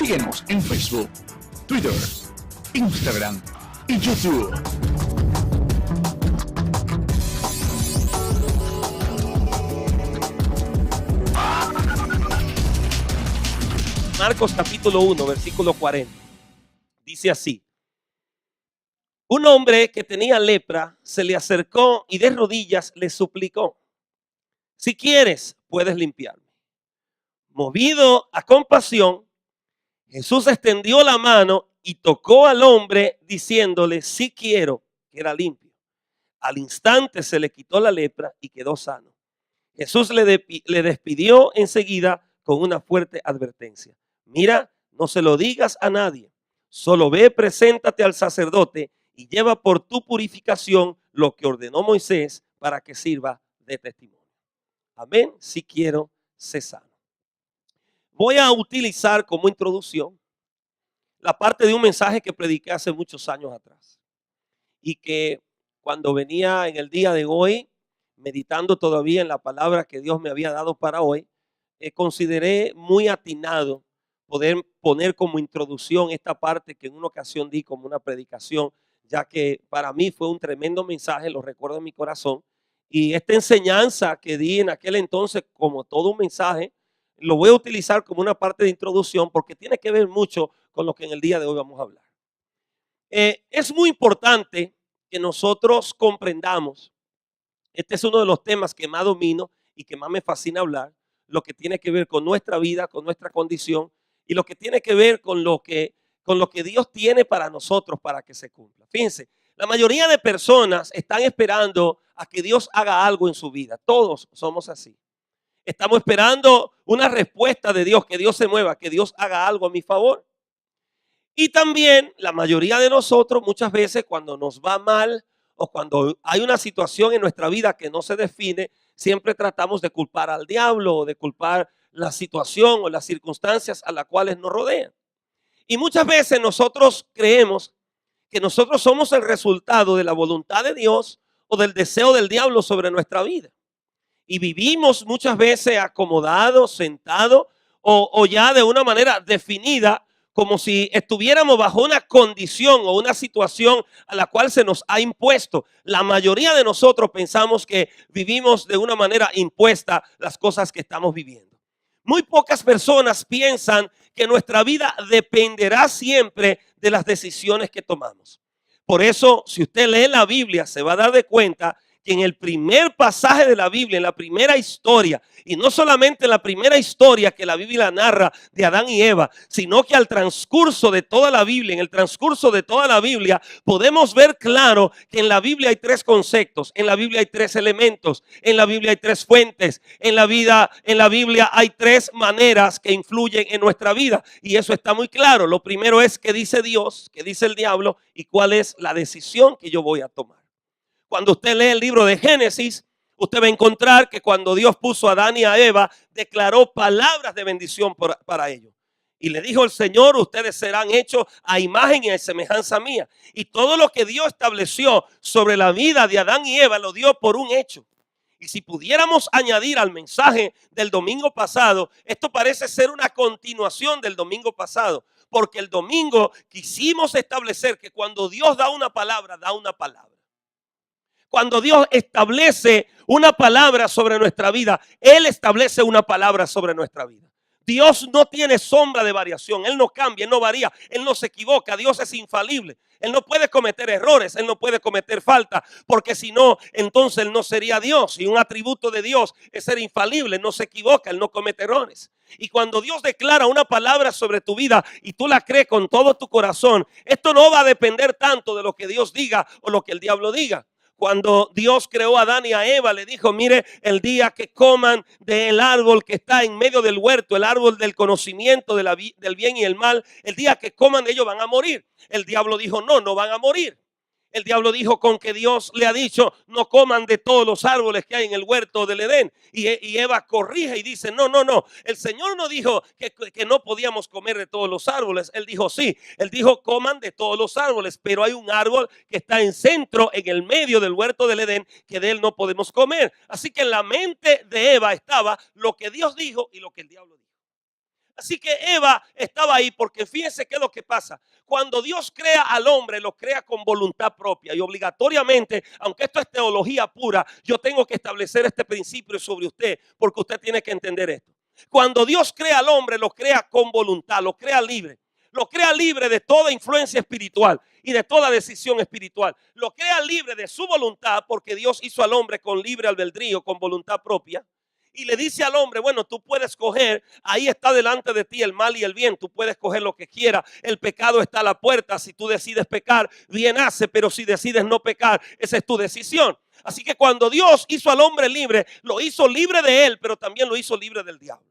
Síguenos en Facebook, Twitter, Instagram y YouTube. Marcos capítulo 1, versículo 40. Dice así: un hombre que tenía lepra se le acercó y de rodillas le suplicó: si quieres, puedes limpiarme. Movido a compasión, Jesús extendió la mano y tocó al hombre diciéndole: sí quiero, que era limpio. Al instante se le quitó la lepra y quedó sano. Jesús le despidió enseguida con una fuerte advertencia: mira, no se lo digas a nadie. Solo ve, preséntate al sacerdote y lleva por tu purificación lo que ordenó Moisés para que sirva de testimonio. Amén. Si quiero, sé sano. Voy a utilizar como introducción la parte de un mensaje que prediqué hace muchos años atrás y que cuando venía en el día de hoy, meditando todavía en la palabra que Dios me había dado para hoy, consideré muy atinado poder poner como introducción esta parte que en una ocasión di como una predicación, ya que para mí fue un tremendo mensaje, lo recuerdo en mi corazón, y esta enseñanza que di en aquel entonces como todo un mensaje, lo voy a utilizar como una parte de introducción porque tiene que ver mucho con lo que en el día de hoy vamos a hablar. Es muy importante que nosotros comprendamos, este es uno de los temas que más domino y que más me fascina hablar, lo que tiene que ver con nuestra vida, con nuestra condición y lo que tiene que ver con lo que Dios tiene para nosotros para que se cumpla. Fíjense, la mayoría de personas están esperando a que Dios haga algo en su vida. Todos somos así. Estamos esperando una respuesta de Dios, que Dios se mueva, que Dios haga algo a mi favor. Y también la mayoría de nosotros muchas veces cuando nos va mal o cuando hay una situación en nuestra vida que no se define, siempre tratamos de culpar al diablo o de culpar la situación o las circunstancias a las cuales nos rodean. Y muchas veces nosotros creemos que nosotros somos el resultado de la voluntad de Dios o del deseo del diablo sobre nuestra vida. Y vivimos muchas veces acomodados, sentados o ya de una manera definida, como si estuviéramos bajo una condición o una situación a la cual se nos ha impuesto. La mayoría de nosotros pensamos que vivimos de una manera impuesta las cosas que estamos viviendo. Muy pocas personas piensan que nuestra vida dependerá siempre de las decisiones que tomamos. Por eso, si usted lee la Biblia, se va a dar de cuenta que en el primer pasaje de la Biblia, en la primera historia, y no solamente en la primera historia que la Biblia narra de Adán y Eva, sino que al transcurso de toda la Biblia, en el transcurso de toda la Biblia, podemos ver claro que en la Biblia hay tres conceptos, en la Biblia hay tres elementos, en la Biblia hay tres fuentes, en la Biblia hay tres maneras que influyen en nuestra vida, y eso está muy claro. Lo primero es qué dice Dios, qué dice el diablo y cuál es la decisión que yo voy a tomar. Cuando usted lee el libro de Génesis, usted va a encontrar que cuando Dios puso a Adán y a Eva, declaró palabras de bendición para ellos. Y le dijo el Señor: ustedes serán hechos a imagen y a semejanza mía. Y todo lo que Dios estableció sobre la vida de Adán y Eva lo dio por un hecho. Y si pudiéramos añadir al mensaje del domingo pasado, esto parece ser una continuación del domingo pasado. Porque el domingo quisimos establecer que cuando Dios da una palabra, da una palabra. Cuando Dios establece una palabra sobre nuestra vida, Él establece una palabra sobre nuestra vida. Dios no tiene sombra de variación. Él no cambia, Él no varía, Él no se equivoca. Dios es infalible. Él no puede cometer errores, Él no puede cometer falta, porque si no, entonces Él no sería Dios. Y un atributo de Dios es ser infalible, no se equivoca, Él no comete errores. Y cuando Dios declara una palabra sobre tu vida y tú la crees con todo tu corazón, esto no va a depender tanto de lo que Dios diga o lo que el diablo diga. Cuando Dios creó a Adán y a Eva, le dijo: mire, el día que coman del árbol que está en medio del huerto, el árbol del conocimiento del bien y el mal, el día que coman ellos van a morir. El diablo dijo: no, no van a morir. El diablo dijo: con que Dios le ha dicho no coman de todos los árboles que hay en el huerto del Edén. Y Eva corrige y dice: no. El Señor no dijo que no podíamos comer de todos los árboles. Él dijo sí. Él dijo: coman de todos los árboles. Pero hay un árbol que está en centro, en el medio del huerto del Edén, que de él no podemos comer. Así que en la mente de Eva estaba lo que Dios dijo y lo que el diablo dijo. Así que Eva estaba ahí porque fíjense qué es lo que pasa. Cuando Dios crea al hombre, lo crea con voluntad propia y obligatoriamente, aunque esto es teología pura, yo tengo que establecer este principio sobre usted porque usted tiene que entender esto. Cuando Dios crea al hombre, lo crea con voluntad, lo crea libre. Lo crea libre de toda influencia espiritual y de toda decisión espiritual. Lo crea libre de su voluntad porque Dios hizo al hombre con libre albedrío, con voluntad propia. Y le dice al hombre, bueno, tú puedes coger, ahí está delante de ti el mal y el bien, tú puedes coger lo que quieras, el pecado está a la puerta, si tú decides pecar, bien hace, pero si decides no pecar, esa es tu decisión. Así que cuando Dios hizo al hombre libre, lo hizo libre de él, pero también lo hizo libre del diablo.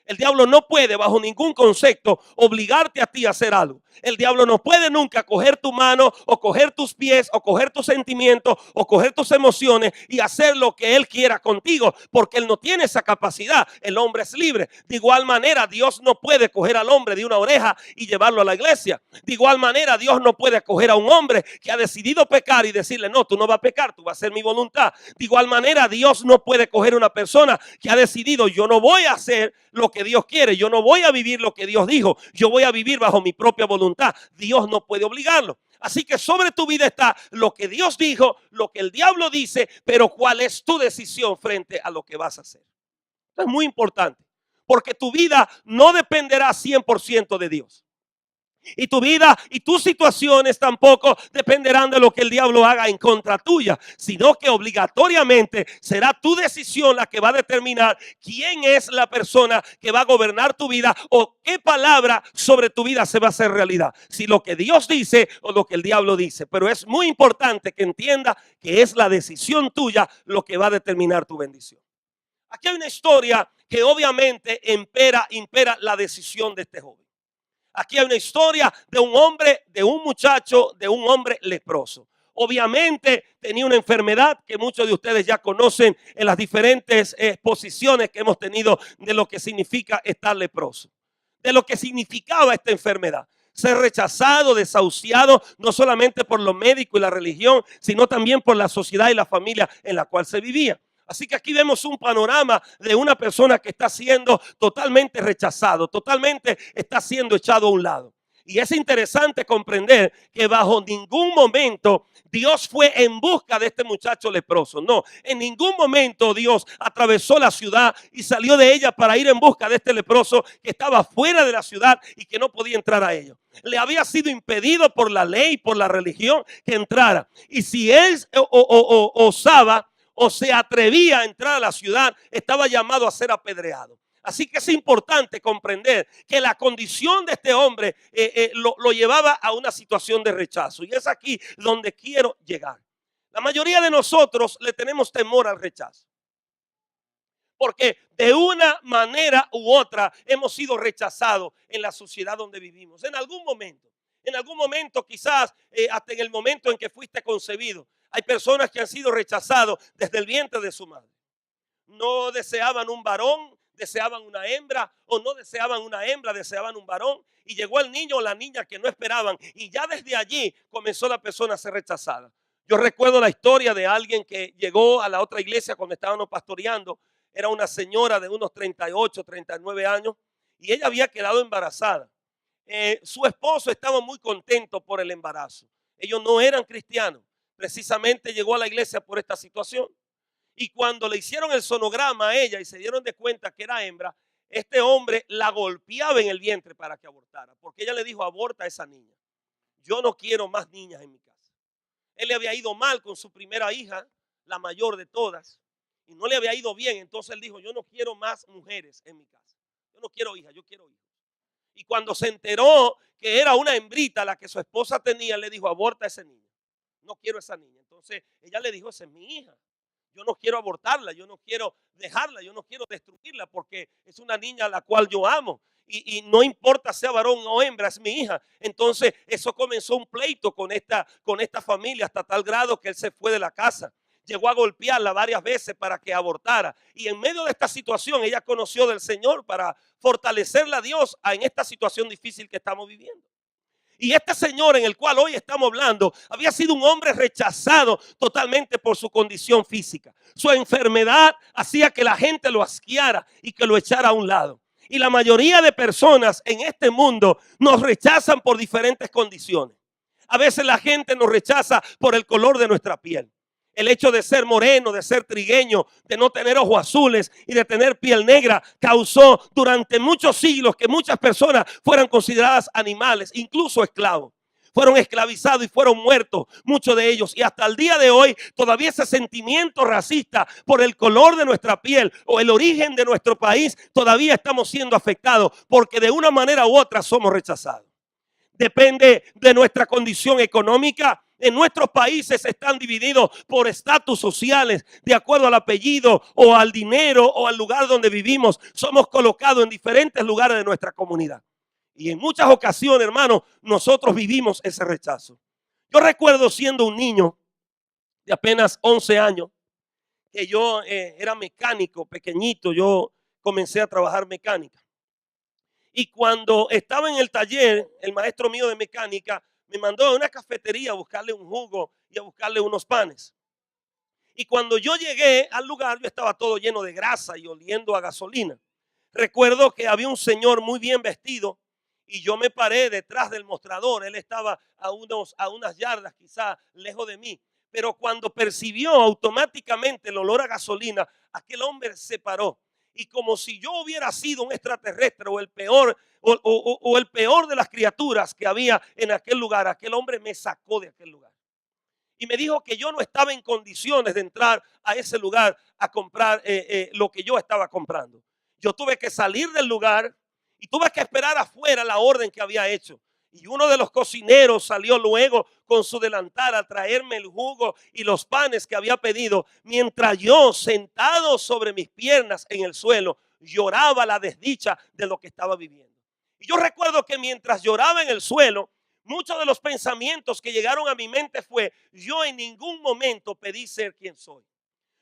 El diablo no puede bajo ningún concepto obligarte a ti a hacer algo. El diablo no puede nunca coger tu mano o coger tus pies o coger tus sentimientos o coger tus emociones y hacer lo que él quiera contigo, porque él no tiene esa capacidad. El hombre es libre. De igual manera, Dios no puede coger al hombre de una oreja y llevarlo a la iglesia. De igual manera, Dios no puede coger a un hombre que ha decidido pecar y decirle, no, tú no vas a pecar, tú vas a hacer mi voluntad. De igual manera, Dios no puede coger a una persona que ha decidido, yo no voy a hacer lo que Dios quiere, yo no voy a vivir lo que Dios dijo, yo voy a vivir bajo mi propia voluntad. Dios no puede obligarlo. Así que sobre tu vida está lo que Dios dijo, lo que el diablo dice, pero cuál es tu decisión frente a lo que vas a hacer. Esto es muy importante, porque tu vida no dependerá 100% de Dios. Y tu vida y tus situaciones tampoco dependerán de lo que el diablo haga en contra tuya, sino que obligatoriamente será tu decisión la que va a determinar quién es la persona que va a gobernar tu vida o qué palabra sobre tu vida se va a hacer realidad. Si lo que Dios dice o lo que el diablo dice. Pero es muy importante que entienda que es la decisión tuya lo que va a determinar tu bendición. Aquí hay una historia que obviamente impera la decisión de este joven. Aquí hay una historia de un hombre, de un muchacho, de un hombre leproso. Obviamente tenía una enfermedad que muchos de ustedes ya conocen en las diferentes exposiciones que hemos tenido de lo que significa estar leproso, de lo que significaba esta enfermedad. Ser rechazado, desahuciado, no solamente por lo médico y la religión, sino también por la sociedad y la familia en la cual se vivía. Así que aquí vemos un panorama de una persona que está siendo totalmente rechazado, totalmente está siendo echado a un lado. Y es interesante comprender que bajo ningún momento Dios fue en busca de este muchacho leproso. No, en ningún momento Dios atravesó la ciudad y salió de ella para ir en busca de este leproso que estaba fuera de la ciudad y que no podía entrar a ellos. Le había sido impedido por la ley, por la religión que entrara. Y si él osaba o se atrevía a entrar a la ciudad, estaba llamado a ser apedreado. Así que es importante comprender que la condición de este hombre lo llevaba a una situación de rechazo. Y es aquí donde quiero llegar. La mayoría de nosotros le tenemos temor al rechazo. Porque de una manera u otra hemos sido rechazados en la sociedad donde vivimos. En algún momento quizás hasta en el momento en que fuiste concebido. Hay personas que han sido rechazados desde el vientre de su madre. No deseaban un varón, deseaban una hembra, o no deseaban una hembra, deseaban un varón. Y llegó el niño o la niña que no esperaban. Y ya desde allí comenzó la persona a ser rechazada. Yo recuerdo la historia de alguien que llegó a la otra iglesia cuando estábamos pastoreando. Era una señora de unos 38, 39 años. Y ella había quedado embarazada. Su esposo estaba muy contento por el embarazo. Ellos no eran cristianos. Precisamente llegó a la iglesia por esta situación. Y cuando le hicieron el sonograma a ella y se dieron de cuenta que era hembra, este hombre la golpeaba en el vientre para que abortara. Porque ella le dijo, aborta a esa niña. Yo no quiero más niñas en mi casa. Él le había ido mal con su primera hija, la mayor de todas, y no le había ido bien. Entonces él dijo, yo no quiero más mujeres en mi casa. Yo no quiero hijas, yo quiero hijos. Y cuando se enteró que era una hembrita la que su esposa tenía, le dijo, aborta a ese niño. No quiero esa niña. Entonces ella le dijo, esa es mi hija. Yo no quiero abortarla, yo no quiero dejarla, yo no quiero destruirla porque es una niña a la cual yo amo. Y no importa sea varón o hembra, es mi hija. Entonces eso comenzó un pleito con esta familia hasta tal grado que él se fue de la casa. Llegó a golpearla varias veces para que abortara. Y en medio de esta situación ella conoció del Señor para fortalecerla a Dios en esta situación difícil que estamos viviendo. Y este señor en el cual hoy estamos hablando había sido un hombre rechazado totalmente por su condición física. Su enfermedad hacía que la gente lo asqueara y que lo echara a un lado. Y la mayoría de personas en este mundo nos rechazan por diferentes condiciones. A veces la gente nos rechaza por el color de nuestra piel. El hecho de ser moreno, de ser trigueño, de no tener ojos azules y de tener piel negra causó durante muchos siglos que muchas personas fueran consideradas animales, incluso esclavos. Fueron esclavizados y fueron muertos, muchos de ellos. Y hasta el día de hoy todavía ese sentimiento racista por el color de nuestra piel o el origen de nuestro país, todavía estamos siendo afectados porque de una manera u otra somos rechazados. Depende de nuestra condición económica. En nuestros países están divididos por estatus sociales, de acuerdo al apellido o al dinero o al lugar donde vivimos. Somos colocados en diferentes lugares de nuestra comunidad. Y en muchas ocasiones, hermanos, nosotros vivimos ese rechazo. Yo recuerdo siendo un niño de apenas 11 años, que yo era mecánico, pequeñito, yo comencé a trabajar mecánica. Y cuando estaba en el taller, el maestro mío de mecánica me mandó a una cafetería a buscarle un jugo y a buscarle unos panes. Y cuando yo llegué al lugar, yo estaba todo lleno de grasa y oliendo a gasolina. Recuerdo que había un señor muy bien vestido y yo me paré detrás del mostrador. Él estaba a unas yardas quizá lejos de mí. Pero cuando percibió automáticamente el olor a gasolina, aquel hombre se paró. Y como si yo hubiera sido un extraterrestre o el peor de las criaturas que había en aquel lugar, aquel hombre me sacó de aquel lugar. Y me dijo que yo no estaba en condiciones de entrar a ese lugar a comprar lo que yo estaba comprando. Yo tuve que salir del lugar y tuve que esperar afuera la orden que había hecho. Y uno de los cocineros salió luego con su delantal a traerme el jugo y los panes que había pedido, mientras yo, sentado sobre mis piernas en el suelo, lloraba la desdicha de lo que estaba viviendo. Y yo recuerdo que mientras lloraba en el suelo, muchos de los pensamientos que llegaron a mi mente fue: yo en ningún momento pedí ser quien soy.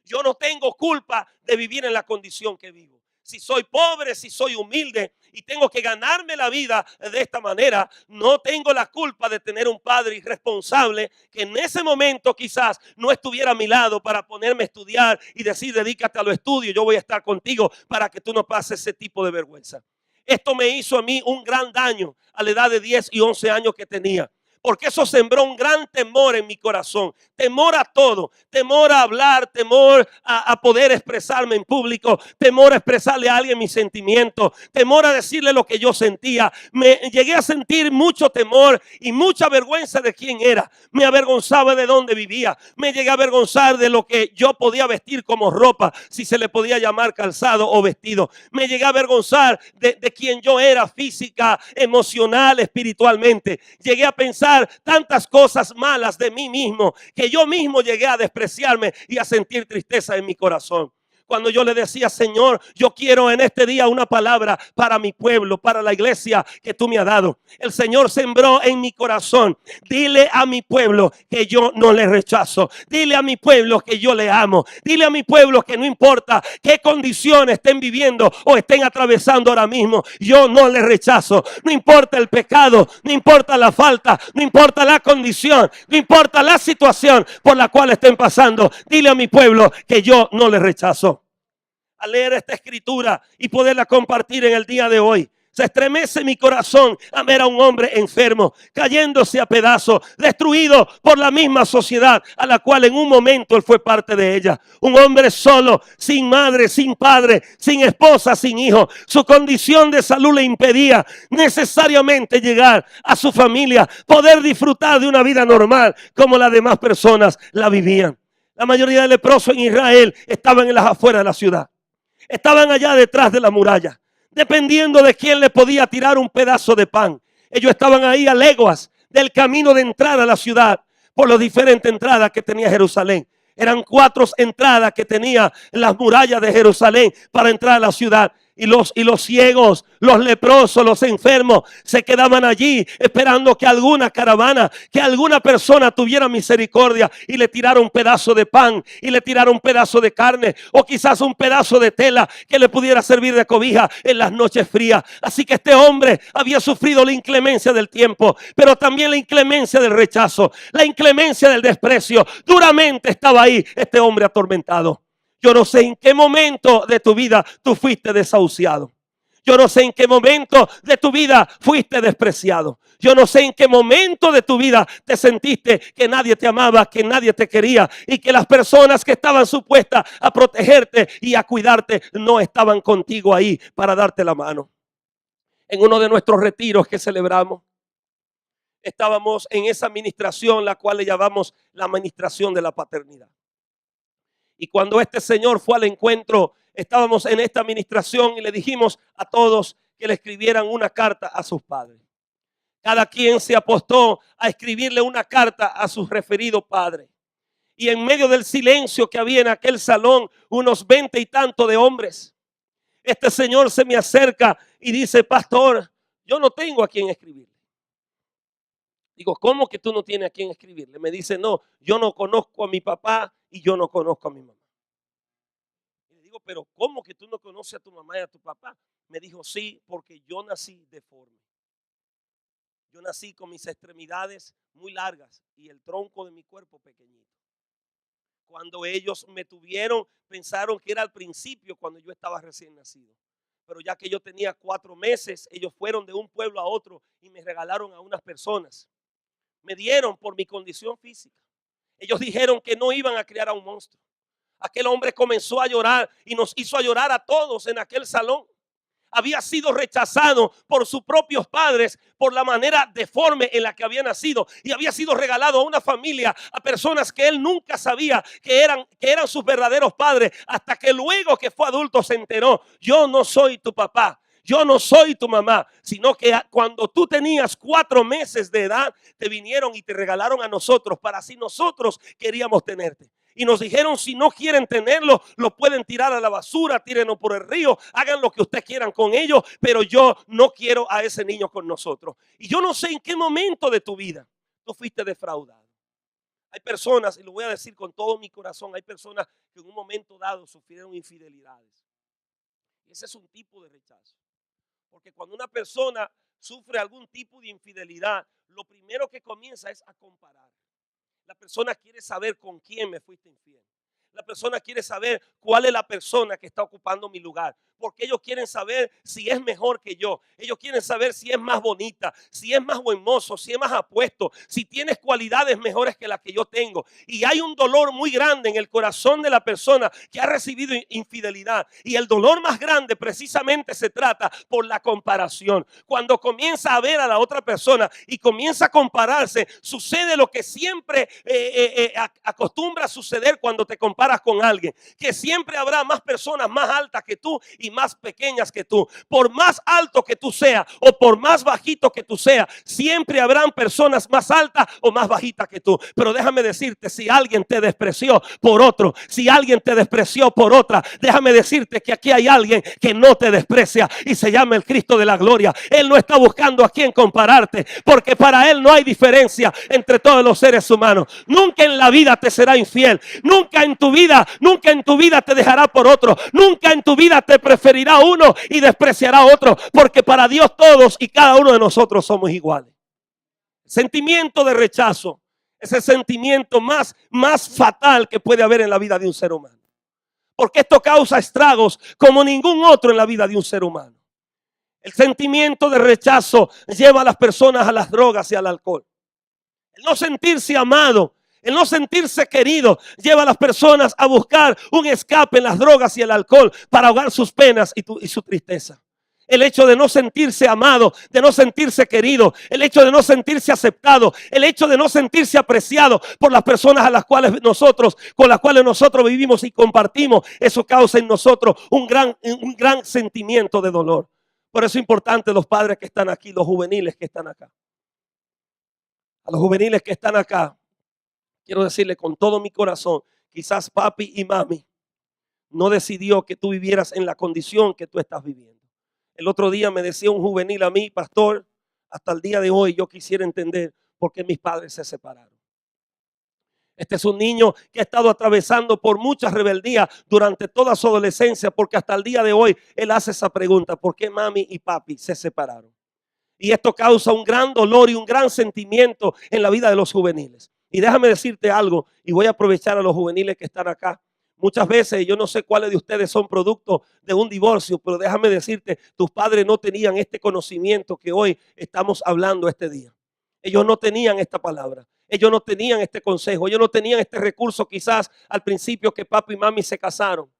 Yo no tengo culpa de vivir en la condición que vivo. Si soy pobre, si soy humilde y tengo que ganarme la vida de esta manera, no tengo la culpa de tener un padre irresponsable que en ese momento quizás no estuviera a mi lado para ponerme a estudiar y decir: dedícate a los estudios, yo voy a estar contigo para que tú no pases ese tipo de vergüenza. Esto me hizo a mí un gran daño a la edad de 10 y 11 años que tenía. Porque eso sembró un gran temor en mi corazón. Temor a todo. Temor a hablar. Temor a poder expresarme en público. Temor a expresarle a alguien mis sentimientos. Temor a decirle lo que yo sentía. Me llegué a sentir mucho temor y mucha vergüenza de quién era. Me avergonzaba de dónde vivía. Me llegué a avergonzar de lo que yo podía vestir como ropa, si se le podía llamar calzado o vestido. Me llegué a avergonzar de quién yo era física, emocional, espiritualmente. Llegué a pensar tantas cosas malas de mí mismo que yo mismo llegué a despreciarme y a sentir tristeza en mi corazón. Cuando yo le decía: Señor, yo quiero en este día una palabra para mi pueblo, para la iglesia que tú me has dado. El Señor sembró en mi corazón: dile a mi pueblo que yo no le rechazo. Dile a mi pueblo que yo le amo. Dile a mi pueblo que no importa qué condiciones estén viviendo o estén atravesando ahora mismo, yo no le rechazo. No importa el pecado, no importa la falta, no importa la condición, no importa la situación por la cual estén pasando. Dile a mi pueblo que yo no le rechazo. Al leer esta escritura y poderla compartir en el día de hoy, se estremece mi corazón a ver a un hombre enfermo, cayéndose a pedazos, destruido por la misma sociedad a la cual en un momento él fue parte de ella. Un hombre solo, sin madre, sin padre, sin esposa, sin hijo. Su condición de salud le impedía necesariamente llegar a su familia, poder disfrutar de una vida normal como las demás personas la vivían. La mayoría de leprosos en Israel estaban en las afueras de la ciudad. Estaban allá detrás de la muralla, dependiendo de quién le podía tirar un pedazo de pan. Ellos estaban ahí a leguas del camino de entrada a la ciudad, por las diferentes entradas que tenía Jerusalén. Eran 4 entradas que tenía las murallas de Jerusalén para entrar a la ciudad. Y los ciegos, los leprosos, los enfermos se quedaban allí esperando que alguna caravana, que alguna persona tuviera misericordia y le tirara un pedazo de pan y le tirara un pedazo de carne o quizás un pedazo de tela que le pudiera servir de cobija en las noches frías. Así que este hombre había sufrido la inclemencia del tiempo, pero también la inclemencia del rechazo, la inclemencia del desprecio. Duramente estaba ahí este hombre atormentado. Yo no sé en qué momento de tu vida tú fuiste desahuciado. Yo no sé en qué momento de tu vida fuiste despreciado. Yo no sé en qué momento de tu vida te sentiste que nadie te amaba, que nadie te quería y que las personas que estaban supuestas a protegerte y a cuidarte no estaban contigo ahí para darte la mano. En uno de nuestros retiros que celebramos, estábamos en esa administración, la cual le llamamos la administración de la paternidad. Y cuando este señor fue al encuentro, estábamos en esta administración y le dijimos a todos que le escribieran una carta a sus padres. Cada quien se apostó a escribirle una carta a su referido padre. Y en medio del silencio que había en aquel salón, unos 20 y tantos de hombres, este señor se me acerca y dice: pastor, yo no tengo a quien escribirle. Digo, ¿cómo que tú no tienes a quien escribirle? Me dice: no, yo no conozco a mi papá y yo no conozco a mi mamá. Y le digo, pero ¿cómo que tú no conoces a tu mamá y a tu papá? Me dijo, sí, porque yo nací deforme. Yo nací con mis extremidades muy largas y el tronco de mi cuerpo pequeñito. Cuando ellos me tuvieron, pensaron que era al principio cuando yo estaba recién nacido. Pero ya que yo tenía 4 meses, ellos fueron de un pueblo a otro y me regalaron a unas personas. Me dieron por mi condición física. Ellos dijeron que no iban a criar a un monstruo. Aquel hombre comenzó a llorar y nos hizo a llorar a todos en aquel salón. Había sido rechazado por sus propios padres por la manera deforme en la que había nacido y había sido regalado a una familia, a personas que él nunca sabía que eran sus verdaderos padres, hasta que luego que fue adulto se enteró: yo no soy tu papá, yo no soy tu mamá, sino que cuando tú tenías 4 meses de edad te vinieron y te regalaron a nosotros para así nosotros queríamos tenerte. Y nos dijeron, si no quieren tenerlo, lo pueden tirar a la basura, tírenlo por el río, hagan lo que ustedes quieran con ellos, pero yo no quiero a ese niño con nosotros. Y yo no sé en qué momento de tu vida tú fuiste defraudado. Hay personas, y lo voy a decir con todo mi corazón, hay personas que en un momento dado sufrieron infidelidades. Y ese es un tipo de rechazo. Porque cuando una persona sufre algún tipo de infidelidad, lo primero que comienza es a comparar. La persona quiere saber con quién me fuiste infiel. La persona quiere saber cuál es la persona que está ocupando mi lugar. Porque ellos quieren saber si es mejor que yo. Ellos quieren saber si es más bonita, si es más buen mozo, si es más apuesto, si tienes cualidades mejores que las que yo tengo. Y hay un dolor muy grande en el corazón de la persona que ha recibido infidelidad. Y el dolor más grande precisamente se trata por la comparación. Cuando comienza a ver a la otra persona y comienza a compararse, sucede lo que siempre acostumbra a suceder cuando te comparas con alguien. Que siempre habrá más personas más altas que tú y más pequeñas que tú. Por más alto que tú seas o por más bajito que tú seas, siempre habrán personas más altas o más bajitas que tú. Pero déjame decirte, si alguien te despreció por otro, si alguien te despreció por otra, déjame decirte que aquí hay alguien que no te desprecia y se llama el Cristo de la gloria. Él no está buscando a quién compararte, porque para él no hay diferencia entre todos los seres humanos. Nunca en la vida te será infiel, nunca en tu vida te dejará por otro, nunca en tu vida te preferirá uno y despreciará a otro, porque para Dios todos y cada uno de nosotros somos iguales. Sentimiento de rechazo es el sentimiento más fatal que puede haber en la vida de un ser humano, porque esto causa estragos como ningún otro en la vida de un ser humano. El sentimiento de rechazo lleva a las personas a las drogas y al alcohol. El no sentirse amado, el no sentirse querido, lleva a las personas a buscar un escape en las drogas y el alcohol para ahogar sus penas y su tristeza. El hecho de no sentirse amado, de no sentirse querido, el hecho de no sentirse aceptado, el hecho de no sentirse apreciado por las personas con las cuales nosotros vivimos y compartimos, eso causa en nosotros un gran sentimiento de dolor. Por eso es importante los padres que están aquí, los juveniles que están acá. A los juveniles que están acá, quiero decirle con todo mi corazón, quizás papi y mami no decidió que tú vivieras en la condición que tú estás viviendo. El otro día me decía un juvenil a mí, pastor, hasta el día de hoy yo quisiera entender por qué mis padres se separaron. Este es un niño que ha estado atravesando por muchas rebeldías durante toda su adolescencia, porque hasta el día de hoy él hace esa pregunta: ¿por qué mami y papi se separaron? Y esto causa un gran dolor y un gran sentimiento en la vida de los juveniles. Y déjame decirte algo, y voy a aprovechar a los juveniles que están acá. Muchas veces yo no sé cuáles de ustedes son producto de un divorcio, pero déjame decirte, tus padres no tenían este conocimiento que hoy estamos hablando este día. Ellos no tenían esta palabra. Ellos no tenían este consejo. Ellos no tenían este recurso quizás al principio que papi y mami se casaron.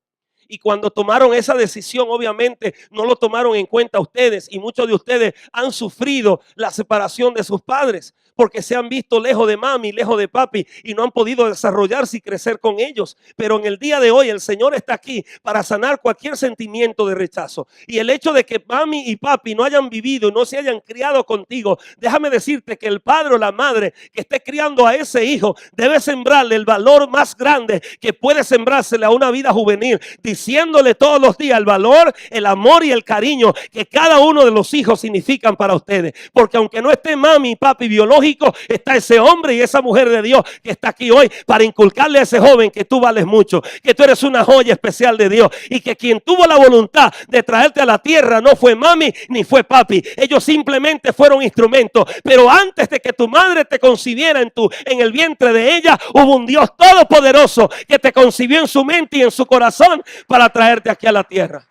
Y cuando tomaron esa decisión, obviamente no lo tomaron en cuenta ustedes. Y muchos de ustedes han sufrido la separación de sus padres porque se han visto lejos de mami, lejos de papi y no han podido desarrollarse y crecer con ellos. Pero en el día de hoy el Señor está aquí para sanar cualquier sentimiento de rechazo. Y el hecho de que mami y papi no hayan vivido y no se hayan criado contigo, déjame decirte que el padre o la madre que esté criando a ese hijo debe sembrarle el valor más grande que puede sembrársele a una vida juvenil, diciéndole todos los días el valor, el amor y el cariño que cada uno de los hijos significan para ustedes. Porque aunque no esté mami y papi biológico, está ese hombre y esa mujer de Dios que está aquí hoy para inculcarle a ese joven que tú vales mucho, que tú eres una joya especial de Dios y que quien tuvo la voluntad de traerte a la tierra no fue mami ni fue papi. Ellos simplemente fueron instrumentos. Pero antes de que tu madre te concibiera en el vientre de ella, hubo un Dios todopoderoso que te concibió en su mente y en su corazón para traerte aquí a la tierra.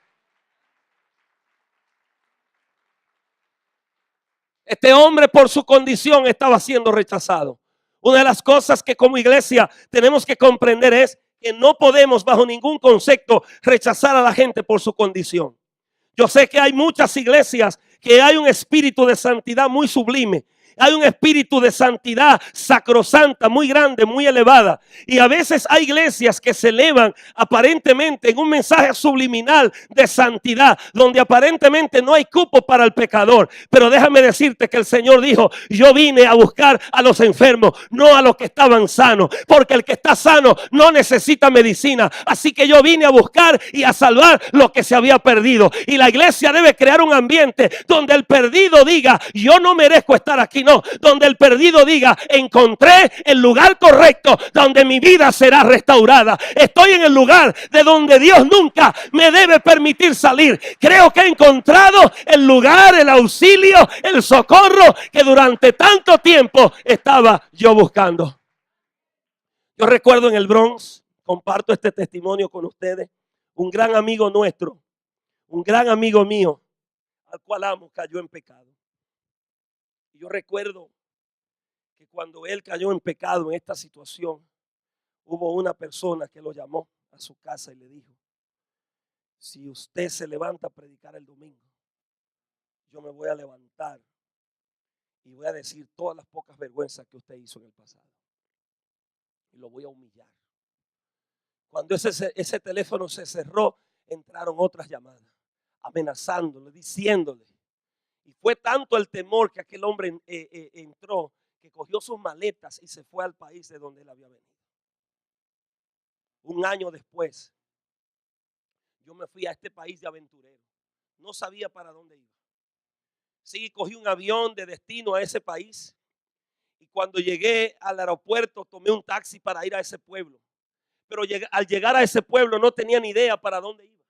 Este hombre por su condición estaba siendo rechazado. Una de las cosas que como iglesia tenemos que comprender es que no podemos bajo ningún concepto rechazar a la gente por su condición. Yo sé que hay muchas iglesias que hay un espíritu de santidad muy sublime. Hay un espíritu de santidad sacrosanta muy grande, muy elevada. Y a veces hay iglesias que se elevan aparentemente en un mensaje subliminal de santidad, donde aparentemente no hay cupo para el pecador. Pero déjame decirte que el Señor dijo, yo vine a buscar a los enfermos, no a los que estaban sanos. Porque el que está sano no necesita medicina. Así que yo vine a buscar y a salvar lo que se había perdido. Y la iglesia debe crear un ambiente donde el perdido diga, yo no merezco estar aquí. No, donde el perdido diga, encontré el lugar correcto donde mi vida será restaurada. Estoy en el lugar de donde Dios nunca me debe permitir salir. Creo que he encontrado el lugar, el auxilio, el socorro que durante tanto tiempo estaba yo buscando. Yo recuerdo en el Bronx, comparto este testimonio con ustedes, un gran amigo nuestro, un gran amigo mío, al cual amo, cayó en pecado. Y yo recuerdo que cuando él cayó en pecado en esta situación, hubo una persona que lo llamó a su casa y le dijo, si usted se levanta a predicar el domingo, yo me voy a levantar y voy a decir todas las pocas vergüenzas que usted hizo en el pasado. Y lo voy a humillar. Cuando ese teléfono se cerró, entraron otras llamadas, amenazándole, diciéndole. Y fue tanto el temor que aquel hombre entró, que cogió sus maletas y se fue al país de donde él había venido. Un año después, yo me fui a este país de aventurero. No sabía para dónde iba. Sí, cogí un avión de destino a ese país. Y cuando llegué al aeropuerto, tomé un taxi para ir a ese pueblo. Pero al llegar a ese pueblo no tenía ni idea para dónde iba.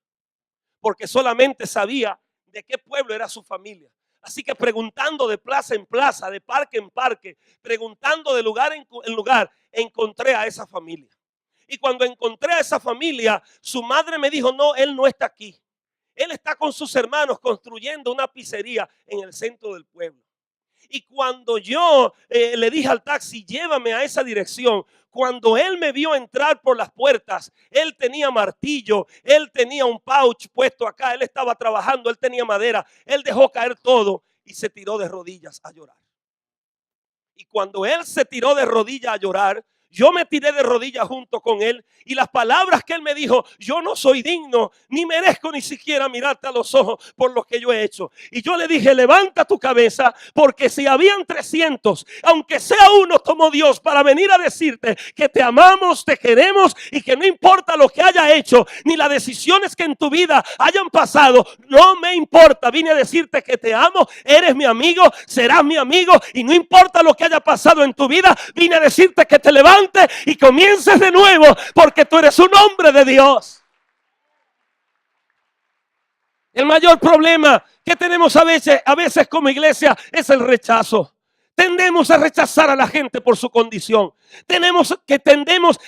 Porque solamente sabía de qué pueblo era su familia. Así que preguntando de plaza en plaza, de parque en parque, preguntando de lugar en lugar, encontré a esa familia. Y cuando encontré a esa familia, su madre me dijo, no, él no está aquí. Él está con sus hermanos construyendo una pizzería en el centro del pueblo. Y cuando yo le dije al taxi, llévame a esa dirección, cuando él me vio entrar por las puertas, él tenía martillo, él tenía un pouch puesto acá, él estaba trabajando, él tenía madera, él dejó caer todo y se tiró de rodillas a llorar. Y cuando él se tiró de rodillas a llorar, yo me tiré de rodillas junto con él y las palabras que él me dijo, yo no soy digno, ni merezco ni siquiera mirarte a los ojos por lo que yo he hecho. Y yo le dije, levanta tu cabeza, porque si habían 300, aunque sea uno, tomó Dios para venir a decirte que te amamos, te queremos y que no importa lo que haya hecho, ni las decisiones que en tu vida hayan pasado, no me importa. Vine a decirte que te amo, eres mi amigo, serás mi amigo y no importa lo que haya pasado en tu vida, vine a decirte que te levantes y comiences de nuevo, porque tú eres un hombre de Dios. El mayor problema que tenemos a veces como iglesia es el rechazo. Tendemos a rechazar a la gente por su condición. Tendemos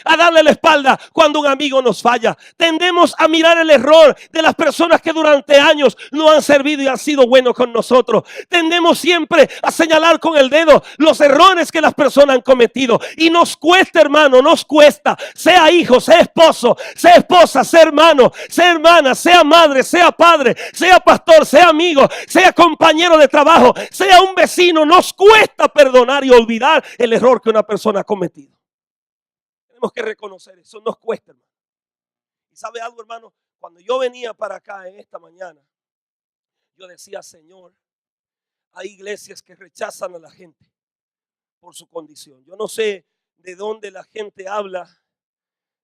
a darle la espalda cuando un amigo nos falla. Tendemos a mirar el error de las personas que durante años nos han servido y han sido buenos con nosotros. Tendemos siempre a señalar con el dedo los errores que las personas han cometido. Y nos cuesta, hermano, nos cuesta. Sea hijo, sea esposo, sea esposa, sea hermano, sea hermana, sea madre, sea padre, sea pastor, sea amigo, sea compañero de trabajo, sea un vecino. Nos cuesta perdonar y olvidar el error que una persona ha cometido. Tenemos que reconocer eso, nos cuesta, hermano. Y sabe algo, hermano, cuando yo venía para acá en esta mañana, yo decía, Señor, hay iglesias que rechazan a la gente por su condición. Yo no sé de dónde la gente habla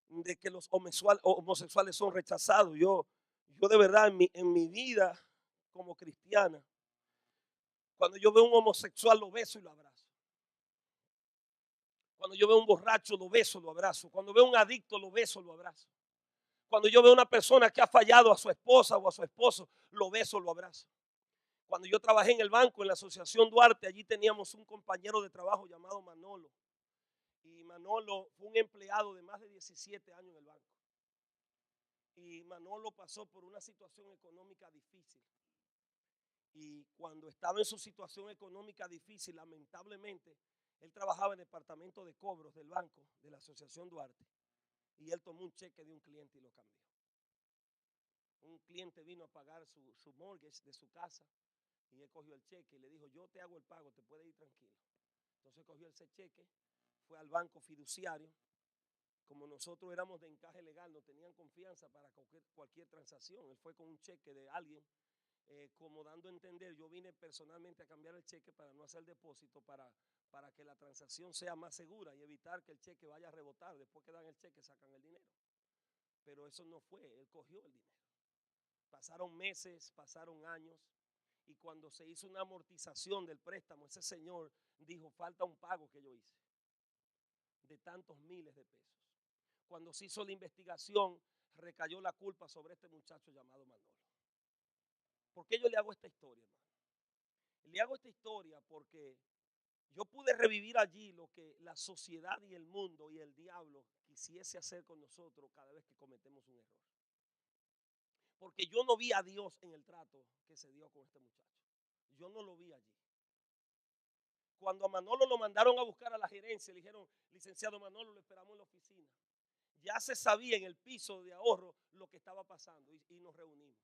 de que los homosexuales son rechazados. Yo de verdad en mi vida como cristiana, cuando yo veo un homosexual lo beso y lo abrazo. Cuando yo veo un borracho lo beso, lo abrazo. Cuando veo un adicto lo beso, lo abrazo. Cuando yo veo una persona que ha fallado a su esposa o a su esposo, lo beso, lo abrazo. Cuando yo trabajé en el banco, en la Asociación Duarte, allí teníamos un compañero de trabajo llamado Manolo. Y Manolo fue un empleado de más de 17 años en el banco. Y Manolo pasó por una situación económica difícil. Y cuando estaba en su situación económica difícil, lamentablemente, él trabajaba en el departamento de cobros del banco, de la Asociación Duarte. Y él tomó un cheque de un cliente y lo cambió. Un cliente vino a pagar su mortgage de su casa y él cogió el cheque y le dijo, yo te hago el pago, te puedes ir tranquilo. Entonces cogió ese cheque, fue al banco fiduciario. Como nosotros éramos de encaje legal, no tenían confianza para cualquier transacción. Él fue con un cheque de alguien, como dando a entender, yo vine personalmente a cambiar el cheque para no hacer depósito, para que la transacción sea más segura y evitar que el cheque vaya a rebotar. Después que dan el cheque sacan el dinero. Pero eso no fue, él cogió el dinero. Pasaron meses, pasaron años, y cuando se hizo una amortización del préstamo, ese señor dijo, falta un pago que yo hice de tantos miles de pesos. Cuando se hizo la investigación, recayó la culpa sobre este muchacho llamado Manolo. ¿Por qué yo le hago esta historia, hermano? Le hago esta historia porque yo pude revivir allí lo que la sociedad y el mundo y el diablo quisiese hacer con nosotros cada vez que cometemos un error. Porque yo no vi a Dios en el trato que se dio con este muchacho. Yo no lo vi allí. Cuando a Manolo lo mandaron a buscar a la gerencia, le dijeron, licenciado Manolo, lo esperamos en la oficina. Ya se sabía en el piso de ahorro lo que estaba pasando y nos reunimos.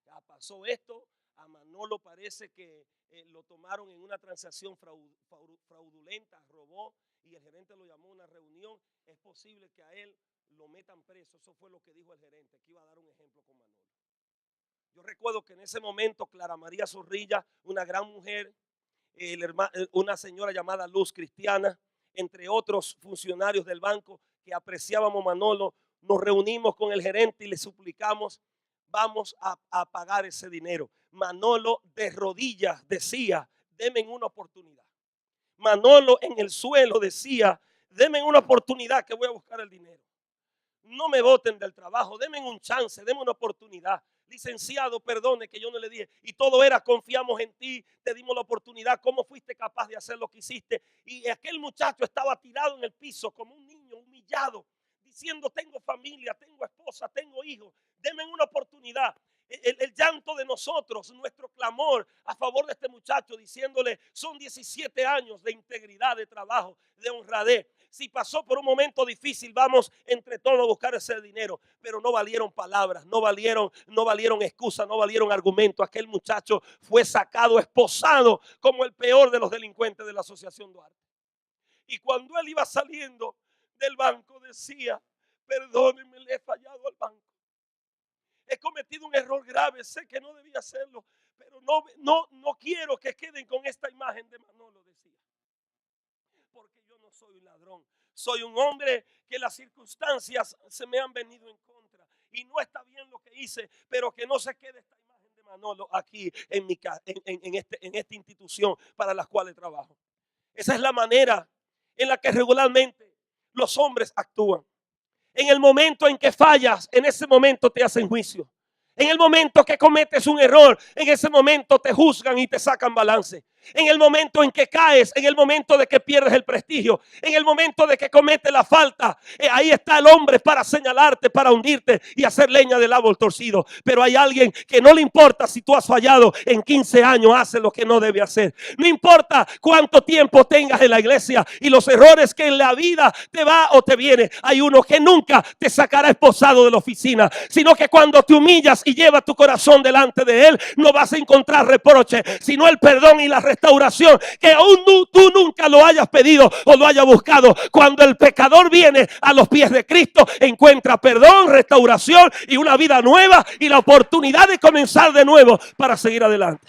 Ya pasó esto, a Manolo parece que lo tomaron en una transacción fraudulenta, robó, y el gerente lo llamó a una reunión. Es posible que a él lo metan preso. Eso fue lo que dijo el gerente, que iba a dar un ejemplo con Manolo. Yo recuerdo que en ese momento Clara María Zorrilla, una gran mujer, una señora llamada Luz Cristiana, entre otros funcionarios del banco que apreciábamos a Manolo, nos reunimos con el gerente y le suplicamos, vamos a pagar ese dinero. Manolo de rodillas decía, denme una oportunidad. Manolo en el suelo decía, denme una oportunidad que voy a buscar el dinero. No me boten del trabajo, denme un chance, denme una oportunidad. Licenciado, perdone que yo no le dije. Y todo era, confiamos en ti, te dimos la oportunidad. ¿Cómo fuiste capaz de hacer lo que hiciste? Y aquel muchacho estaba tirado en el piso como un niño humillado, diciendo, tengo familia, tengo esposa, tengo hijos, denme una oportunidad. El llanto de nosotros, nuestro clamor a favor de este muchacho, diciéndole, son 17 años de integridad, de trabajo, de honradez. Si pasó por un momento difícil, vamos entre todos a buscar ese dinero. Pero no valieron palabras, no valieron excusas, no valieron argumentos. Aquel muchacho fue sacado, esposado como el peor de los delincuentes de la Asociación Duarte. Y cuando él iba saliendo del banco decía, perdónenme, le he fallado al banco. He cometido un error grave, sé que no debía hacerlo, pero no quiero que queden con esta imagen de Manolo, decía. Porque yo no soy un ladrón, soy un hombre que las circunstancias se me han venido en contra. Y no está bien lo que hice, pero que no se quede esta imagen de Manolo aquí en esta institución para las cuales trabajo. Esa es la manera en la que regularmente los hombres actúan. En el momento en que fallas, en ese momento te hacen juicio. En el momento que cometes un error, en ese momento te juzgan y te sacan balance. En el momento en que caes, en el momento de que pierdes el prestigio, en el momento de que cometes la falta, ahí está el hombre para señalarte, para hundirte y hacer leña del árbol torcido. Pero hay alguien que no le importa si tú has fallado, en 15 años hace lo que no debe hacer. No importa cuánto tiempo tengas en la iglesia y los errores que en la vida te va o te viene. Hay uno que nunca te sacará esposado de la oficina, sino que cuando te humillas y llevas tu corazón delante de él, no vas a encontrar reproche, sino el perdón y la restauración que aún tú nunca lo hayas pedido o lo hayas buscado. Cuando el pecador viene a los pies de Cristo, encuentra perdón, restauración y una vida nueva y la oportunidad de comenzar de nuevo para seguir adelante.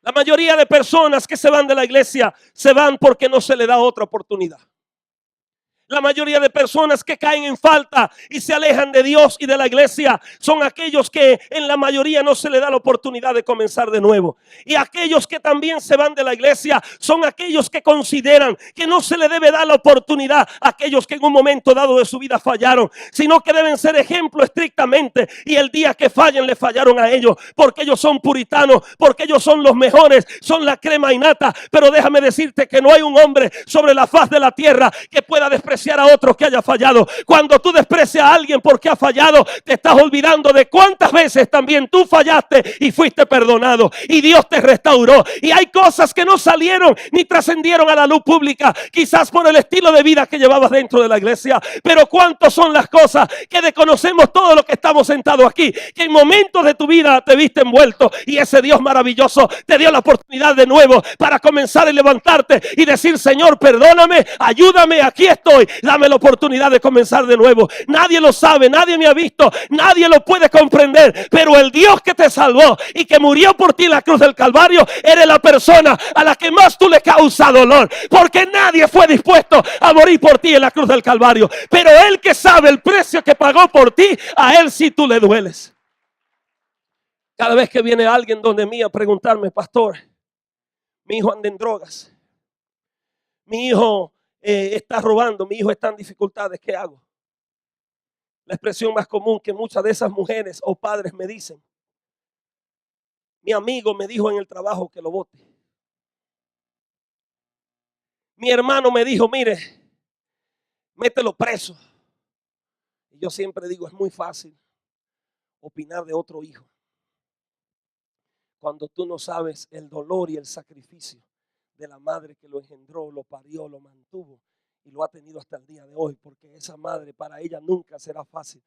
La mayoría de personas que se van de la iglesia se van porque no se le da otra oportunidad. La mayoría de personas que caen en falta y se alejan de Dios y de la iglesia son aquellos que en la mayoría no se le da la oportunidad de comenzar de nuevo. Y aquellos que también se van de la iglesia son aquellos que consideran que no se le debe dar la oportunidad a aquellos que en un momento dado de su vida fallaron, sino que deben ser ejemplo estrictamente, y el día que fallen le fallaron a ellos, porque ellos son puritanos, porque ellos son los mejores, son la crema innata. Pero déjame decirte que no hay un hombre sobre la faz de la tierra que pueda despreciar a otro que haya fallado. Cuando tú desprecias a alguien porque ha fallado, te estás olvidando de cuántas veces también tú fallaste y fuiste perdonado y Dios te restauró. Y hay cosas que no salieron ni trascendieron a la luz pública, quizás por el estilo de vida que llevabas dentro de la iglesia, pero cuántas son las cosas que desconocemos todos los que estamos sentados aquí, que en momentos de tu vida te viste envuelto y ese Dios maravilloso te dio la oportunidad de nuevo para comenzar a levantarte y decir: Señor, perdóname, ayúdame, aquí estoy. Dame la oportunidad de comenzar de nuevo. Nadie lo sabe, nadie me ha visto, nadie lo puede comprender, pero el Dios que te salvó y que murió por ti en la cruz del Calvario, eres la persona a la que más tú le causas dolor, porque nadie fue dispuesto a morir por ti en la cruz del Calvario, pero Él que sabe el precio que pagó por ti, a Él sí tú le dueles. Cada vez que viene alguien donde mí a preguntarme: pastor, mi hijo anda en drogas, mi hijo está robando, mi hijo está en dificultades, ¿qué hago? La expresión más común que muchas de esas mujeres o padres me dicen: mi amigo me dijo en el trabajo que lo bote. Mi hermano me dijo: mire, mételo preso. Y yo siempre digo: es muy fácil opinar de otro hijo cuando tú no sabes el dolor y el sacrificio de la madre que lo engendró, lo parió, lo mantuvo y lo ha tenido hasta el día de hoy. Porque esa madre, para ella nunca será fácil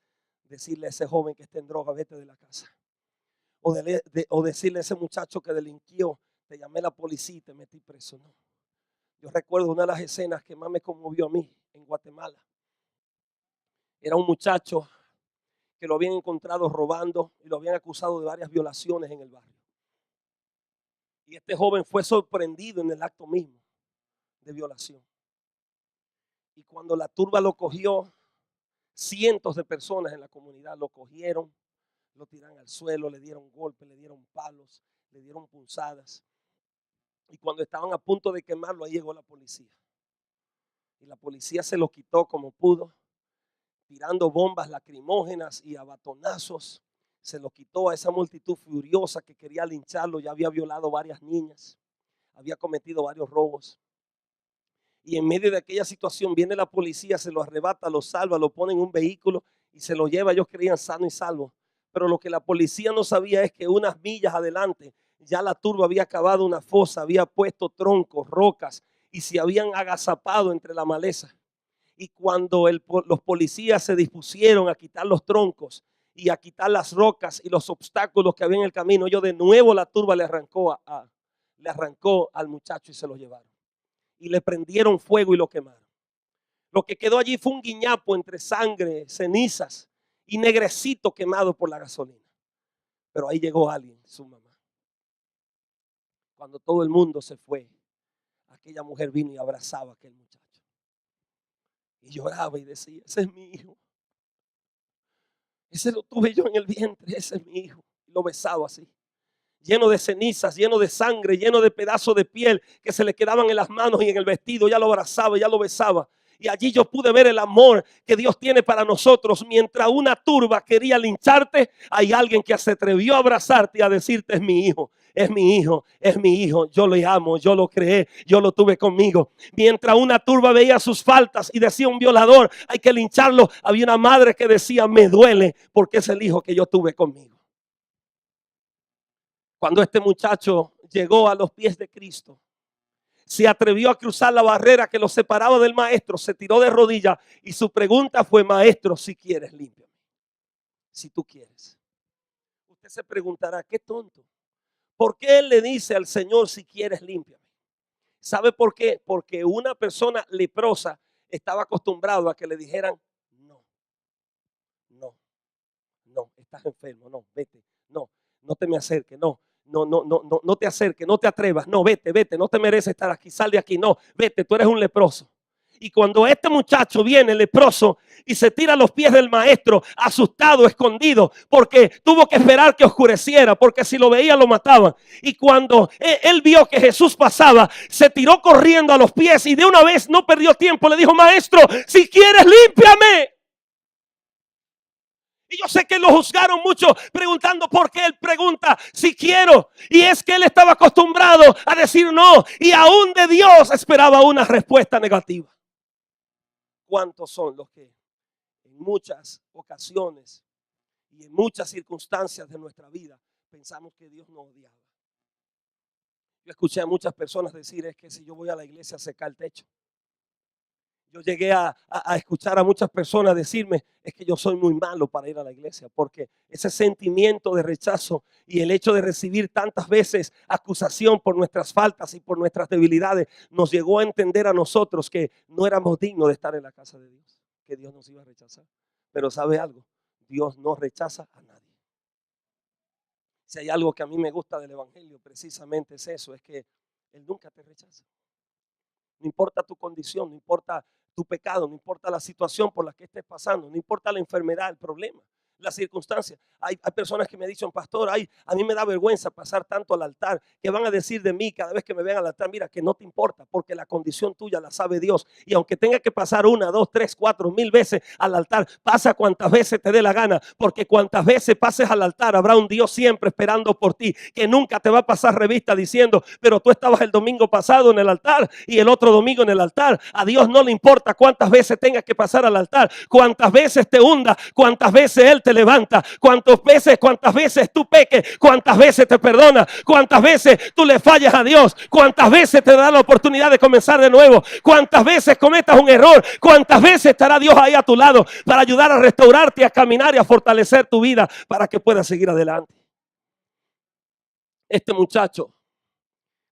decirle a ese joven que está en droga: vete de la casa. O decirle a ese muchacho que delinquió: te llamé a la policía y te metí preso. No. Yo recuerdo una de las escenas que más me conmovió a mí en Guatemala. Era un muchacho que lo habían encontrado robando y lo habían acusado de varias violaciones en el barrio. Y este joven fue sorprendido en el acto mismo de violación. Y cuando la turba lo cogió, cientos de personas en la comunidad lo cogieron, lo tiraron al suelo, le dieron golpes, le dieron palos, le dieron punzadas. Y cuando estaban a punto de quemarlo, ahí llegó la policía. Y la policía se lo quitó como pudo, tirando bombas lacrimógenas y a batonazos. Se lo quitó a esa multitud furiosa que quería lincharlo. Ya había violado varias niñas, había cometido varios robos. Y en medio de aquella situación viene la policía, se lo arrebata, lo salva, lo pone en un vehículo y se lo lleva. Ellos creían sano y salvo. Pero lo que la policía no sabía es que unas millas adelante ya la turba había cavado una fosa, había puesto troncos, rocas y se habían agazapado entre la maleza. Y cuando los policías se dispusieron a quitar los troncos y a quitar las rocas y los obstáculos que había en el camino, ellos de nuevo la turba le arrancó al muchacho y se lo llevaron. Y le prendieron fuego y lo quemaron. Lo que quedó allí fue un guiñapo entre sangre, cenizas y negrecito quemado por la gasolina. Pero ahí llegó alguien, su mamá. Cuando todo el mundo se fue, aquella mujer vino y abrazaba a aquel muchacho. Y lloraba y decía: ese es mi hijo. Ese lo tuve yo en el vientre, ese es mi hijo. Y lo besaba así, lleno de cenizas, lleno de sangre, lleno de pedazos de piel que se le quedaban en las manos y en el vestido. Ya lo abrazaba, ya lo besaba. Y allí yo pude ver el amor que Dios tiene para nosotros. Mientras una turba quería lincharte, hay alguien que se atrevió a abrazarte y a decirte: es mi hijo, es mi hijo, es mi hijo. Yo le amo, yo lo creé, yo lo tuve conmigo. Mientras una turba veía sus faltas y decía: un violador, hay que lincharlo, había una madre que decía: me duele porque es el hijo que yo tuve conmigo. Cuando este muchacho llegó a los pies de Cristo, se atrevió a cruzar la barrera que lo separaba del maestro, se tiró de rodillas y su pregunta fue: maestro, si quieres, límpiame. Si tú quieres. Usted se preguntará: qué tonto. ¿Por qué él le dice al Señor: si quieres, límpiame? ¿Sabe por qué? Porque una persona leprosa estaba acostumbrado a que le dijeran: no, no, no, estás enfermo, no, vete, no, no te me acerques, no. No te acerques, no te atrevas, no, vete, no te mereces estar aquí, sal de aquí, no, vete, tú eres un leproso. Y cuando este muchacho viene leproso y se tira a los pies del maestro, asustado, escondido, porque tuvo que esperar que oscureciera, porque si lo veía lo mataban. Y cuando él vio que Jesús pasaba, se tiró corriendo a los pies y de una vez no perdió tiempo, le dijo: maestro, si quieres, límpiame. Y yo sé que lo juzgaron mucho preguntando por qué él pregunta si quiero. Y es que él estaba acostumbrado a decir no. Y aún de Dios esperaba una respuesta negativa. ¿Cuántos son los que en muchas ocasiones y en muchas circunstancias de nuestra vida pensamos que Dios nos odiaba? Yo escuché a muchas personas decir: es que si yo voy a la iglesia se cae el techo. Yo llegué a escuchar a muchas personas decirme: es que yo soy muy malo para ir a la iglesia, porque ese sentimiento de rechazo y el hecho de recibir tantas veces acusación por nuestras faltas y por nuestras debilidades nos llegó a entender a nosotros que no éramos dignos de estar en la casa de Dios, que Dios nos iba a rechazar. Pero ¿sabe algo? Dios no rechaza a nadie. Si hay algo que a mí me gusta del evangelio, precisamente es eso, es que Él nunca te rechaza. No importa tu condición, no importa tu pecado, no importa la situación por la que estés pasando, no importa la enfermedad, el problema, la circunstancia. Hay personas que me dicen: pastor, a mí me da vergüenza pasar tanto al altar, que van a decir de mí cada vez que me vean al altar: mira, que no te importa, porque la condición tuya la sabe Dios. Y aunque tenga que pasar 1, 2, 3, 4 mil veces al altar, pasa cuantas veces te dé la gana, porque cuantas veces pases al altar, habrá un Dios siempre esperando por ti, que nunca te va a pasar revista diciendo: pero tú estabas el domingo pasado en el altar y el otro domingo en el altar. A Dios no le importa cuántas veces tengas que pasar al altar, cuántas veces te hunda, cuántas veces Él te levanta, cuántas veces tú peques, cuántas veces te perdona, cuántas veces tú le fallas a Dios, cuántas veces te da la oportunidad de comenzar de nuevo, cuántas veces cometas un error, cuántas veces estará Dios ahí a tu lado para ayudar a restaurarte, a caminar y a fortalecer tu vida para que puedas seguir adelante. Este muchacho,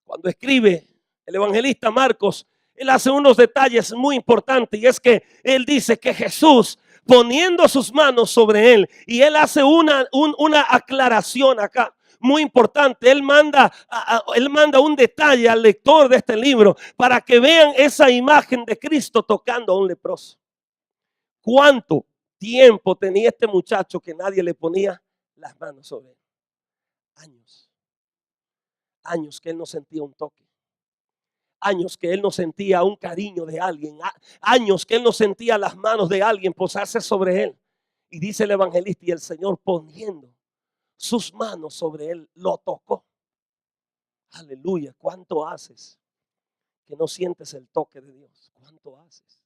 cuando escribe el evangelista Marcos, él hace unos detalles muy importantes, y es que él dice que Jesús, poniendo sus manos sobre él, y él hace una aclaración acá muy importante. Él manda un detalle al lector de este libro para que vean esa imagen de Cristo tocando a un leproso. ¿Cuánto tiempo tenía este muchacho que nadie le ponía las manos sobre él? Años que él no sentía un toque. Años que él no sentía un cariño de alguien. Años que él no sentía las manos de alguien posarse sobre él. Y dice el evangelista: y el Señor, poniendo sus manos sobre él, lo tocó. Aleluya. ¿Cuánto haces que no sientes el toque de Dios? ¿Cuánto haces?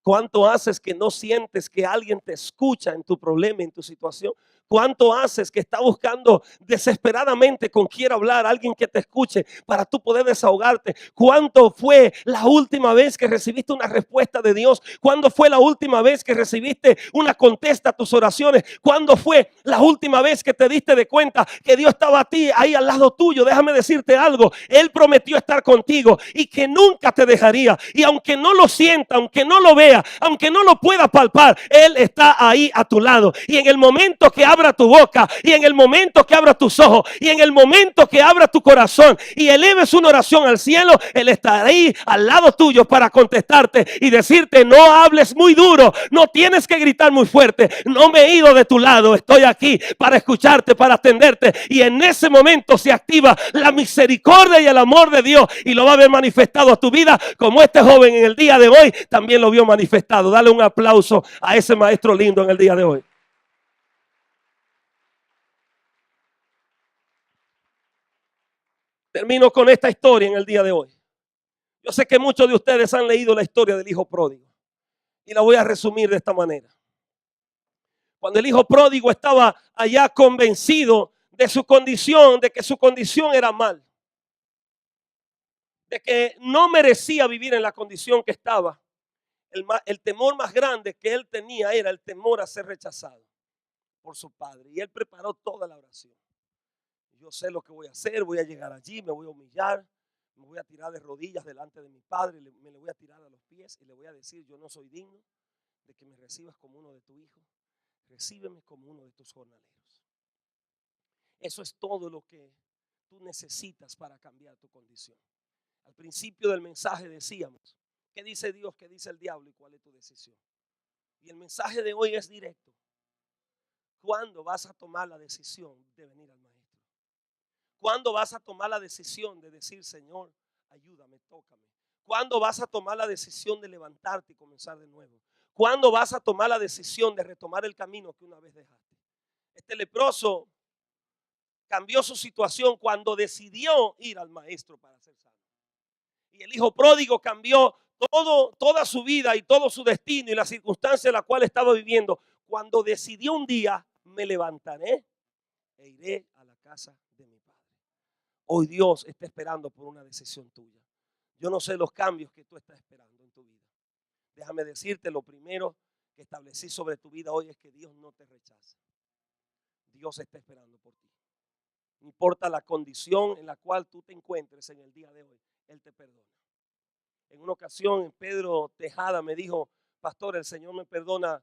¿Cuánto haces que no sientes que alguien te escucha en tu problema, en tu situación? ¿Cuánto haces que está buscando desesperadamente con quién hablar, alguien que te escuche para tú poder desahogarte? ¿Cuánto fue la última vez que recibiste una respuesta de Dios? ¿Cuándo fue la última vez que recibiste una contesta a tus oraciones? ¿Cuándo fue la última vez que te diste de cuenta que Dios estaba a ti, ahí al lado tuyo? Déjame decirte algo: Él prometió estar contigo y que nunca te dejaría. Y aunque no lo sienta, aunque no lo vea, vea, aunque no lo pueda palpar, Él está ahí a tu lado. Y en el momento que abra tu boca, y en el momento que abra tus ojos, y en el momento que abra tu corazón y eleves una oración al cielo, Él estará ahí al lado tuyo para contestarte y decirte: no hables muy duro, no tienes que gritar muy fuerte, no me he ido de tu lado, estoy aquí para escucharte, para atenderte. Y en ese momento se activa la misericordia y el amor de Dios, y lo va a ver manifestado a tu vida, como este joven en el día de hoy también lo vio manifestado. Dale un aplauso a ese maestro lindo en el día de hoy. Termino con esta historia en el día de hoy. Yo sé que muchos de ustedes han leído la historia del hijo pródigo, y la voy a resumir de esta manera. Cuando el hijo pródigo estaba allá convencido de su condición, de que su condición era mal, de que no merecía vivir en la condición que estaba, el temor más grande que él tenía era el temor a ser rechazado por su padre. Y él preparó toda la oración. Yo sé lo que voy a hacer, voy a llegar allí, me voy a humillar, me voy a tirar de rodillas delante de mi padre, me le voy a tirar a los pies y le voy a decir: yo no soy digno de que me recibas como uno de tus hijos, recíbeme como uno de tus jornaleros. Eso es todo lo que tú necesitas para cambiar tu condición. Al principio del mensaje decíamos: ¿qué dice Dios, qué dice el diablo y cuál es tu decisión? Y el mensaje de hoy es directo. ¿Cuándo vas a tomar la decisión de venir al maestro? ¿Cuándo vas a tomar la decisión de decir: Señor, ayúdame, tócame? ¿Cuándo vas a tomar la decisión de levantarte y comenzar de nuevo? ¿Cuándo vas a tomar la decisión de retomar el camino que una vez dejaste? Este leproso cambió su situación cuando decidió ir al maestro para ser sano. Y el hijo pródigo cambió toda su vida y todo su destino y la circunstancia en la cual estaba viviendo cuando decidió un día: me levantaré e iré a la casa de mi padre. Hoy Dios está esperando por una decisión tuya. Yo no sé los cambios que tú estás esperando en tu vida. Déjame decirte, lo primero que establecí sobre tu vida hoy es que Dios no te rechaza. Dios está esperando por ti. No importa la condición en la cual tú te encuentres en el día de hoy, Él te perdona. En una ocasión Pedro Tejada me dijo: pastor, el Señor me perdona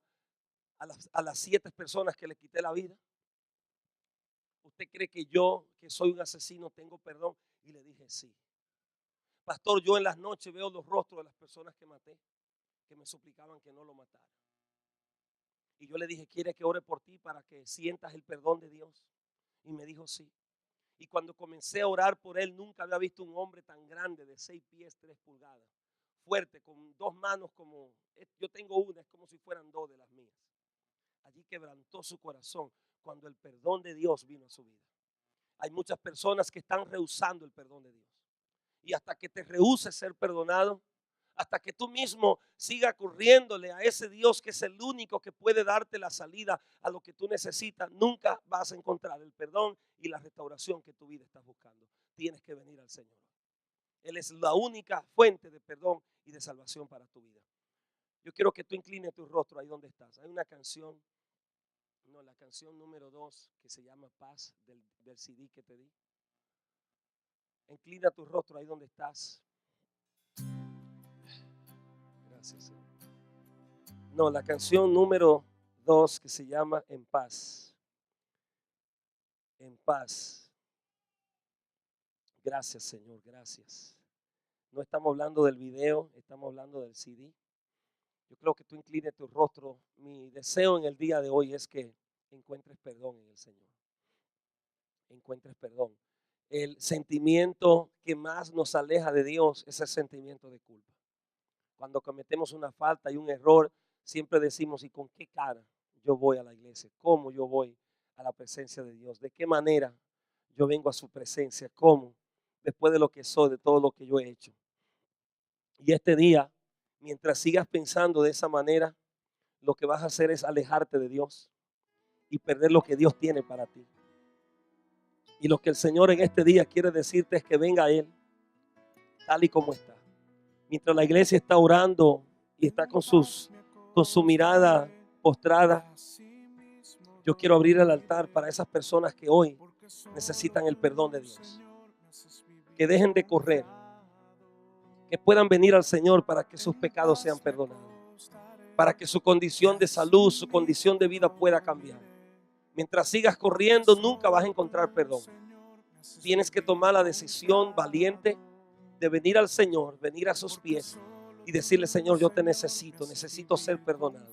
a las 7 personas que le quité la vida. ¿Usted cree que yo, que soy un asesino, tengo perdón? Y le dije: sí. Pastor, yo en las noches veo los rostros de las personas que maté, que me suplicaban que no lo matara. Y yo le dije: ¿quiere que ore por ti para que sientas el perdón de Dios? Y me dijo: sí. Y cuando comencé a orar por él, nunca había visto un hombre tan grande, de 6 pies, 3 pulgadas, fuerte, con 2 manos como, yo tengo una, es como si fueran 2 de las mías. Allí quebrantó su corazón cuando el perdón de Dios vino a su vida. Hay muchas personas que están rehusando el perdón de Dios. Y hasta que te rehuses ser perdonado, hasta que tú mismo sigas corriéndole a ese Dios que es el único que puede darte la salida a lo que tú necesitas, nunca vas a encontrar el perdón y la restauración que tu vida estás buscando. Tienes que venir al Señor. Él es la única fuente de perdón y de salvación para tu vida. Yo quiero que tú inclines tu rostro ahí donde estás. Hay una canción, la canción número 2, que se llama Paz, del CD que te di. Inclina tu rostro ahí donde estás. Gracias, Señor. La canción número 2, que se llama En Paz. En paz. Gracias, Señor, gracias. No estamos hablando del video, estamos hablando del CD. Yo creo que tú inclines tu rostro. Mi deseo en el día de hoy es que encuentres perdón en el Señor. Encuentres perdón. El sentimiento que más nos aleja de Dios es el sentimiento de culpa. Cuando cometemos una falta y un error, siempre decimos: ¿y con qué cara yo voy a la iglesia? ¿Cómo yo voy a la presencia de Dios? ¿De qué manera yo vengo a su presencia? ¿Cómo? Después de lo que soy, de todo lo que yo he hecho. Y este día, mientras sigas pensando de esa manera, lo que vas a hacer es alejarte de Dios y perder lo que Dios tiene para ti. Y lo que el Señor en este día quiere decirte es que venga a Él tal y como está. Mientras la iglesia está orando y está con su mirada postrada, yo quiero abrir el altar para esas personas que hoy necesitan el perdón de Dios. Que dejen de correr, que puedan venir al Señor para que sus pecados sean perdonados. para que su condición de salud, su condición de vida pueda cambiar. Mientras sigas corriendo, nunca vas a encontrar perdón. Tienes que tomar la decisión valiente de venir al Señor, venir a sus pies y decirle: Señor, yo te necesito ser perdonado.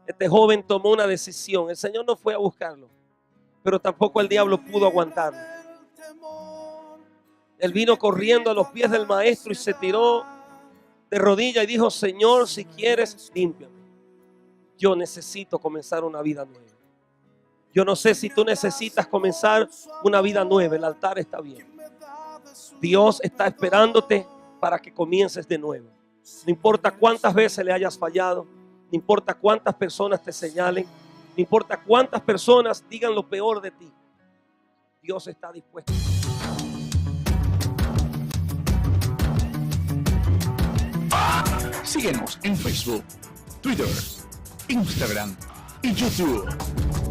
Este joven tomó una decisión. El Señor no fue a buscarlo, pero tampoco el diablo pudo aguantarlo. Él vino corriendo a los pies del maestro y se tiró de rodillas y dijo: Señor, si quieres, límpiame. Yo necesito comenzar una vida nueva. Yo no sé si tú necesitas comenzar una vida nueva. El altar está bien. Dios está esperándote para que comiences de nuevo. No importa cuántas veces le hayas fallado, no importa cuántas personas te señalen, no importa cuántas personas digan lo peor de ti. Dios está dispuesto. Síguenos en Facebook, Twitter, Instagram y YouTube.